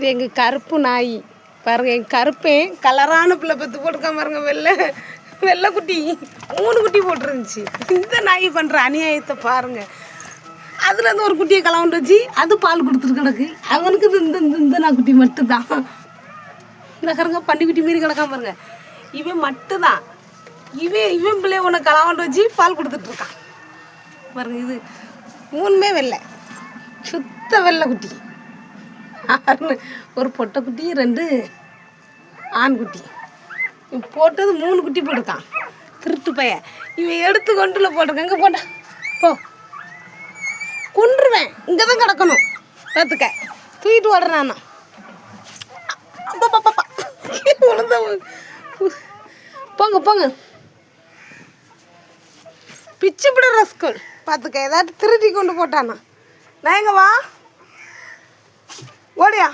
இது எங்கள் கருப்பு நாய் பாருங்கள். எங்கள் கருப்பேன் கலரான பிள்ளை பத்து போட்டிருக்கான் பாருங்கள். வெள்ளை குட்டி 3 குட்டி போட்டுருந்துச்சு. இந்த நாய் பண்ணுற அநியாயத்தை பாருங்கள். அதுலேருந்து ஒரு குட்டியை கலவண்டு வச்சு அது பால் கொடுத்துட்டு கிடக்கு. அவனுக்கு இந்த நான் குட்டி மட்டும்தான். இந்த கருங்க பண்டிக்குட்டி மாரி கிடக்காம பாருங்க. இவன் மட்டும்தான். இவன் பிள்ளைய உன்னை கலவண்டு வச்சு பால் கொடுத்துட்ருக்கான் பாருங்க. இது 3மே வெள்ளை, சுத்த வெள்ளை குட்டி. ஒரு பொட்டை குட்டி 2 ஆண் குட்டி. இவன் போட்டது 3 குட்டி போட்டிருக்கான். திருட்டு பையன். இவன் எடுத்து கொண்டுல போட்டிருக்கான். இங்கே போட்ட போ கொன்றுவேன். இங்கே தான் கிடக்கணும் பார்த்துக்க. தூக்கிட்டு ஓடுறான். அப்பா உளுந்த போங்க பிச்சு பிட ரஸ்கல் பார்த்துக்க. ஏதாட்டு திருட்டி கொண்டு போட்டானா. நான் எங்க வா ஓடியா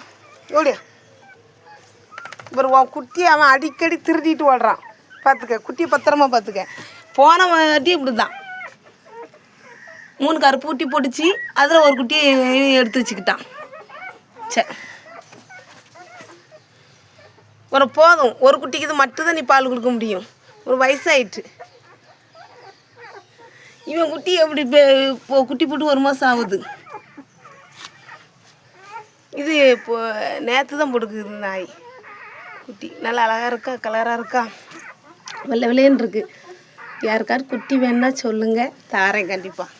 ஒரு உன் குட்டியை அவன் அடிக்கடி திருடிட்டு ஓடுறான் பார்த்துக்க. குட்டியை பத்திரமா பார்த்துக்க. போன வாட்டி இப்படி தான் 3 கருப்பு குட்டி போட்டுச்சு. அதில் ஒரு குட்டியை எடுத்து வச்சுக்கிட்டான். சரி ஒரு போதும். ஒரு குட்டிக்கு இது மட்டும்தான் நீ பால் கொடுக்க முடியும். ஒரு வயசாயிட்டு. இவன் குட்டி எப்படி குட்டி போட்டு 1 மாதம் ஆகுது. இது இப்போ நேற்று தான் போட்டுக்குது நாய் குட்டி. நல்லா அழகாக இருக்கா, கலராக இருக்கா, வெள்ளை வெள்ளைன்னு இருக்குது. யாருக்காரு குட்டி வேணுன்னா சொல்லுங்கள், தாரேன் கண்டிப்பாக.